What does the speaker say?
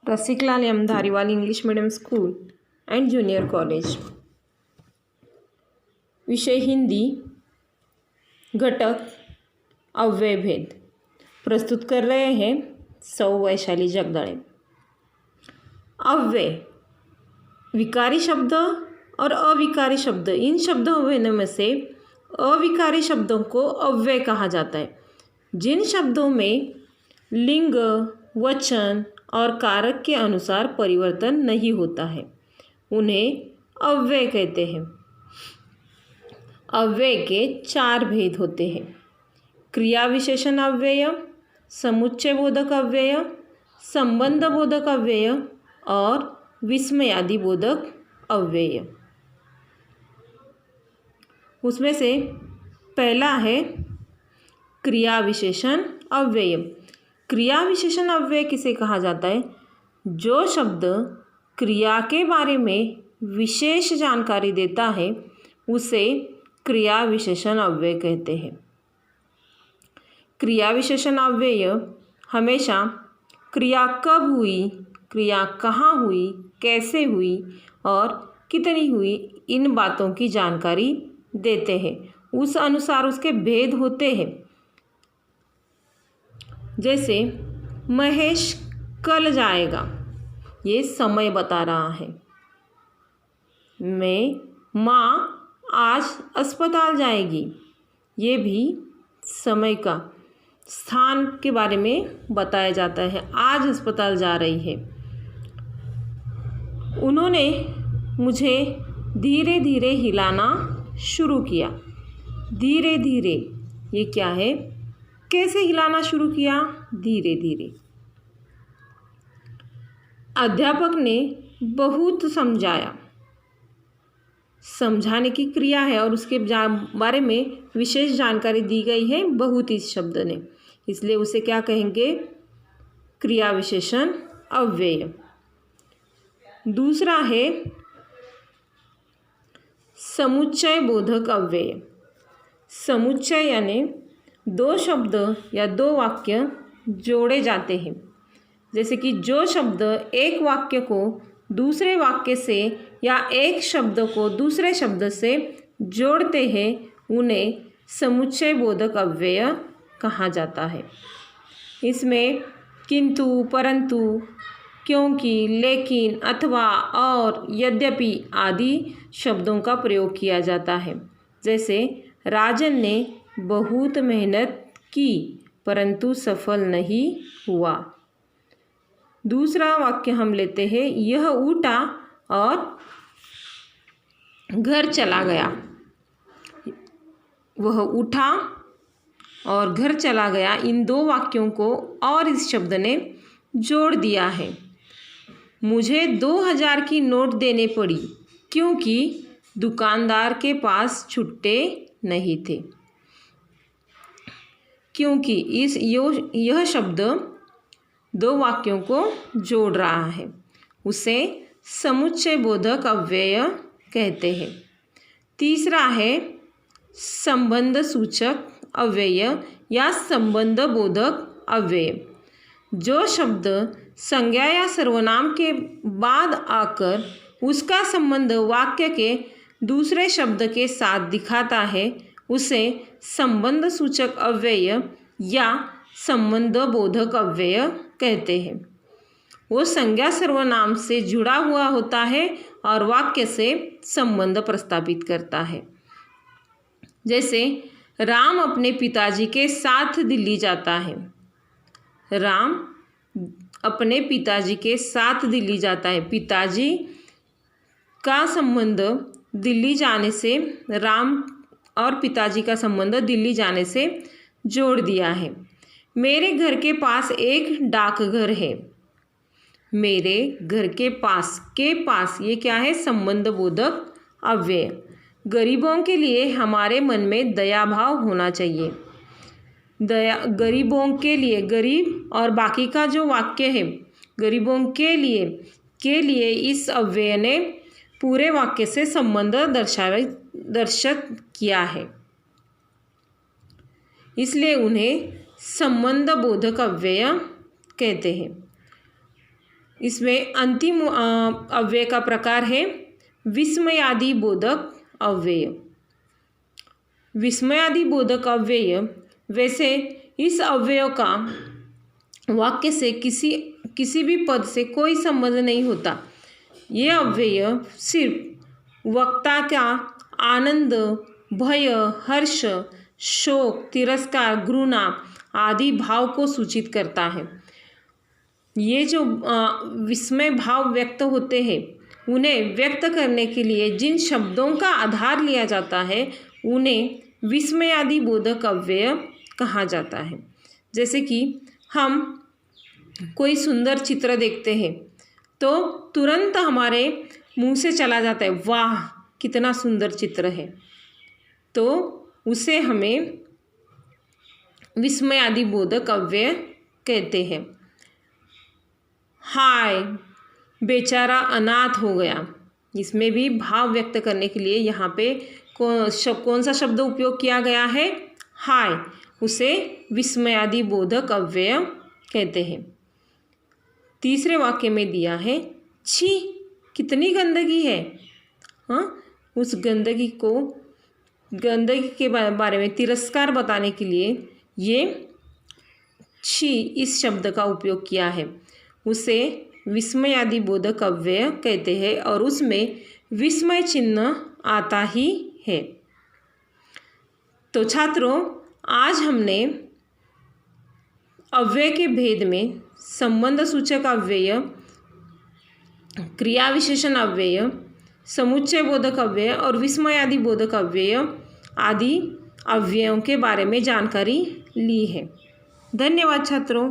Rasiklal M Dhariwal English medium school and junior college. विषय हिंदी। घटक अव्यय भेद प्रस्तुत कर रहे हैं सौ वैशाली जगदाळे। अव्यय विकारी शब्द और अविकारी शब्द, इन शब्दों में से अविकारी शब्दों को अव्यय कहा जाता है। जिन शब्दों में लिंग, वचन और कारक के अनुसार परिवर्तन नहीं होता है उन्हें अव्यय कहते हैं। अव्यय के 4 भेद होते हैं: क्रिया विशेषण अव्यय, समुच्चय बोधक अव्यय, संबंध बोधक अव्यय और विस्मयादि बोधक अव्यय। उसमें से पहला है क्रिया विशेषण अव्यय। क्रिया विशेषण अव्यय किसे कहा जाता है? जो शब्द क्रिया के बारे में विशेष जानकारी देता है उसे क्रिया विशेषण अव्यय कहते हैं। क्रिया विशेषण अव्यय हमेशा क्रिया कब हुई, क्रिया कहाँ हुई, कैसे हुई और कितनी हुई, इन बातों की जानकारी देते हैं। उस अनुसार उसके भेद होते हैं। जैसे महेश कल जाएगा, ये समय बता रहा है। माँ आज अस्पताल जाएगी, ये भी समय का, स्थान के बारे में बताया जाता है। आज अस्पताल जा रही है। उन्होंने मुझे धीरे धीरे हिलाना शुरू किया। धीरे धीरे ये क्या है? कैसे हिलाना शुरू किया? धीरे धीरे। अध्यापक ने बहुत समझाया, समझाने की क्रिया है और उसके बारे में विशेष जानकारी दी गई है बहुत इस शब्द ने, इसलिए उसे क्या कहेंगे? क्रिया विशेषण अव्यय। दूसरा है समुच्चय बोधक अव्यय। समुच्चय यानी 2 शब्द या 2 वाक्य जोड़े जाते हैं। जैसे कि जो शब्द एक वाक्य को दूसरे वाक्य से या एक शब्द को दूसरे शब्द से जोड़ते हैं उन्हें समुच्चय बोधक अव्यय कहा जाता है। इसमें किंतु, परंतु, क्योंकि, लेकिन, अथवा, और, यद्यपि आदि शब्दों का प्रयोग किया जाता है। जैसे राजन ने बहुत मेहनत की परंतु सफल नहीं हुआ। दूसरा वाक्य हम लेते हैं, यह उठा और घर चला गया। वह उठा और घर चला गया, इन 2 वाक्यों को और इस शब्द ने जोड़ दिया है। मुझे 2000 की नोट देने पड़ी क्योंकि दुकानदार के पास छुट्टे नहीं थे। क्योंकि यह शब्द 2 वाक्यों को जोड़ रहा है, उसे समुच्चय बोधक अव्यय कहते हैं। तीसरा है संबंध सूचक अव्यय या संबंध बोधक अव्यय। जो शब्द संज्ञा या सर्वनाम के बाद आकर उसका संबंध वाक्य के दूसरे शब्द के साथ दिखाता है उसे संबंध सूचक अव्यय या संबंध बोधक अव्यय कहते हैं। वो संज्ञा सर्वनाम से जुड़ा हुआ होता है और वाक्य से संबंध प्रस्तावित करता है। जैसे राम अपने पिताजी के साथ दिल्ली जाता है। राम अपने पिताजी के साथ दिल्ली जाता है। पिताजी का संबंध दिल्ली जाने से, राम और पिताजी का संबंध दिल्ली जाने से जोड़ दिया है। मेरे घर के पास एक डाकघर है। मेरे घर के पास ये क्या है? संबंध बोधक अव्यय। गरीबों के लिए हमारे मन में दया भाव होना चाहिए। गरीबों के लिए, गरीब और बाकी का जो वाक्य है गरीबों के लिए इस अव्यय ने पूरे वाक्य से संबंध दर्शित किया है, इसलिए उन्हें संबंध बोधक अव्यय कहते हैं। इसमें अंतिम अव्यय का प्रकार है विस्मयादि बोधक अव्यय। विस्मयादि बोधक अव्यय, वैसे इस अव्यय का वाक्य से किसी भी पद से कोई संबंध नहीं होता। ये अव्यय सिर्फ वक्ता का आनंद, भय, हर्ष, शोक, तिरस्कार, घृणा आदि भाव को सूचित करता है। ये जो विस्मय भाव व्यक्त होते हैं, उन्हें व्यक्त करने के लिए जिन शब्दों का आधार लिया जाता है उन्हें विस्मयादि बोधक अव्यय कहा जाता है। जैसे कि हम कोई सुंदर चित्र देखते हैं तो तुरंत हमारे मुंह से चला जाता है, वाह कितना सुंदर चित्र है, तो उसे हमें विस्मयादि बोधक अव्यय कहते हैं। हाय बेचारा अनाथ हो गया, इसमें भी भाव व्यक्त करने के लिए यहाँ पे कौन सा शब्द उपयोग किया गया है? हाय, उसे विस्मयादि बोधक अव्यय कहते हैं। तीसरे वाक्य में दिया है छी कितनी गंदगी है। हाँ, उस गंदगी के बारे में तिरस्कार बताने के लिए ये छी इस शब्द का उपयोग किया है। उसे विस्मयादि बोधक अव्यय कहते हैं और उसमें विस्मय चिन्ह आता ही है। तो छात्रों, आज हमने अव्यय के भेद में संबंध सूचक अव्यय, क्रिया विशेषण अव्यय, समुच्चय बोधक अव्यय और विस्मयादि बोधक अव्यय आदि अव्ययों के बारे में जानकारी ली है। धन्यवाद छात्रों।